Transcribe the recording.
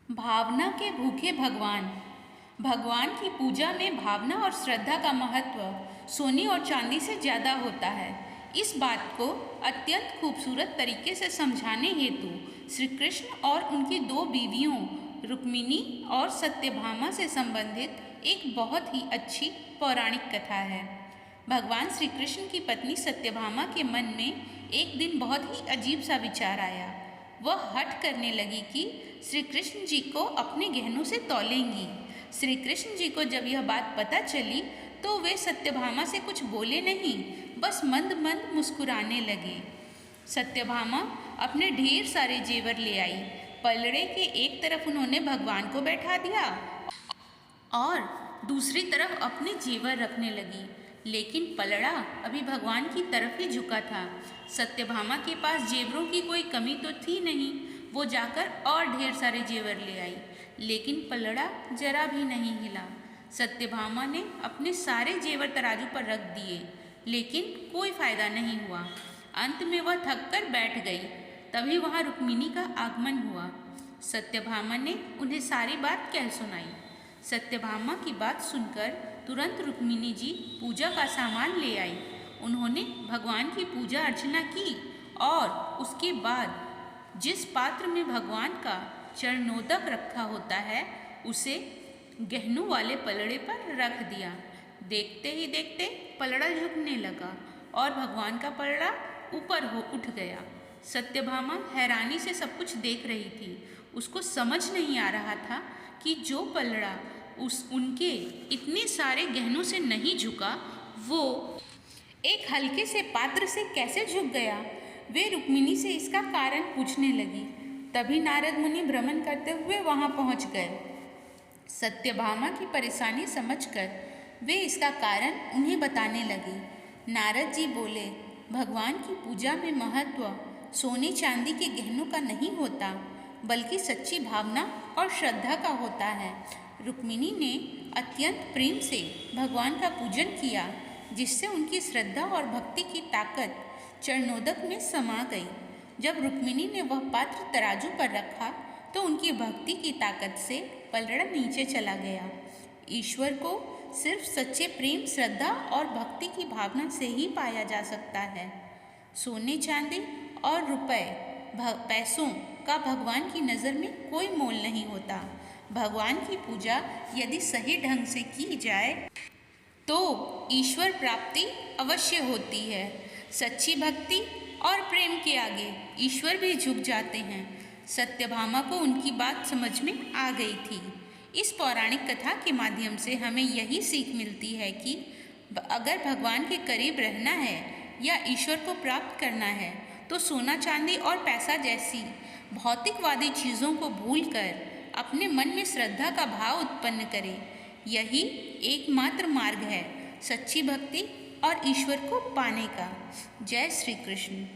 भावना के भूखे भगवान। भगवान की पूजा में भावना और श्रद्धा का महत्व सोने और चांदी से ज़्यादा होता है। इस बात को अत्यंत खूबसूरत तरीके से समझाने हेतु श्री कृष्ण और उनकी दो बीवियों रुक्मिणी और सत्यभामा से संबंधित एक बहुत ही अच्छी पौराणिक कथा है। भगवान श्री कृष्ण की पत्नी सत्यभामा के मन में एक दिन बहुत ही अजीब सा विचार आया। वह हठ करने लगी कि श्री कृष्ण जी को अपने गहनों से तौलेंगी। श्री कृष्ण जी को जब यह बात पता चली तो वे सत्यभामा से कुछ बोले नहीं, बस मंद मंद मुस्कुराने लगे। सत्यभामा अपने ढेर सारे जेवर ले आई। पलड़े के एक तरफ उन्होंने भगवान को बैठा दिया और दूसरी तरफ अपने जेवर रखने लगी, लेकिन पलड़ा अभी भगवान की तरफ ही झुका था। सत्यभामा के पास जेवरों की कोई कमी तो थी नहीं। वो जाकर और ढेर सारे जेवर ले आई, लेकिन पलड़ा जरा भी नहीं हिला। सत्यभामा ने अपने सारे जेवर तराजू पर रख दिए, लेकिन कोई फायदा नहीं हुआ। अंत में वह थक कर बैठ गई। तभी वहाँ रुक्मिणी का आगमन हुआ। सत्यभामा ने उन्हें सारी बात कह सुनाई। सत्यभामा की बात सुनकर तुरंत रुक्मिणी जी पूजा का सामान ले आई। उन्होंने भगवान की पूजा अर्चना की और उसके बाद जिस पात्र में भगवान का चरणोदक रखा होता है उसे गहनों वाले पलड़े पर रख दिया। देखते ही देखते पलड़ा झुकने लगा और भगवान का पलड़ा ऊपर हो उठ गया। सत्यभामा हैरानी से सब कुछ देख रही थी। उसको समझ नहीं आ रहा था कि जो पलड़ा उनके इतने सारे गहनों से नहीं झुका, वो एक हल्के से पात्र से कैसे झुक गया। वे रुक्मिणी से इसका कारण पूछने लगी। तभी नारद मुनि भ्रमण करते हुए वहां पहुंच गए। सत्यभामा की परेशानी समझकर वे इसका कारण उन्हें बताने लगे। नारद जी बोले, भगवान की पूजा में महत्व सोने चांदी के गहनों का नहीं होता, बल्कि सच्ची भावना और श्रद्धा का होता है। रुक्मिणी ने अत्यंत प्रेम से भगवान का पूजन किया, जिससे उनकी श्रद्धा और भक्ति की ताकत चरणोदक में समा गई। जब रुक्मिणी ने वह पात्र तराजू पर रखा तो उनकी भक्ति की ताकत से पलड़ा नीचे चला गया। ईश्वर को सिर्फ सच्चे प्रेम, श्रद्धा और भक्ति की भावना से ही पाया जा सकता है। सोने चांदी और रुपए पैसों का भगवान की नज़र में कोई मोल नहीं होता। भगवान की पूजा यदि सही ढंग से की जाए तो ईश्वर प्राप्ति अवश्य होती है। सच्ची भक्ति और प्रेम के आगे ईश्वर भी झुक जाते हैं। सत्यभामा को उनकी बात समझ में आ गई थी। इस पौराणिक कथा के माध्यम से हमें यही सीख मिलती है कि अगर भगवान के करीब रहना है या ईश्वर को प्राप्त करना है तो सोना चांदी और पैसा जैसी भौतिकवादी चीज़ों को भूलकर अपने मन में श्रद्धा का भाव उत्पन्न करें। यही एकमात्र मार्ग है सच्ची भक्ति और ईश्वर को पाने का। जय श्री कृष्ण।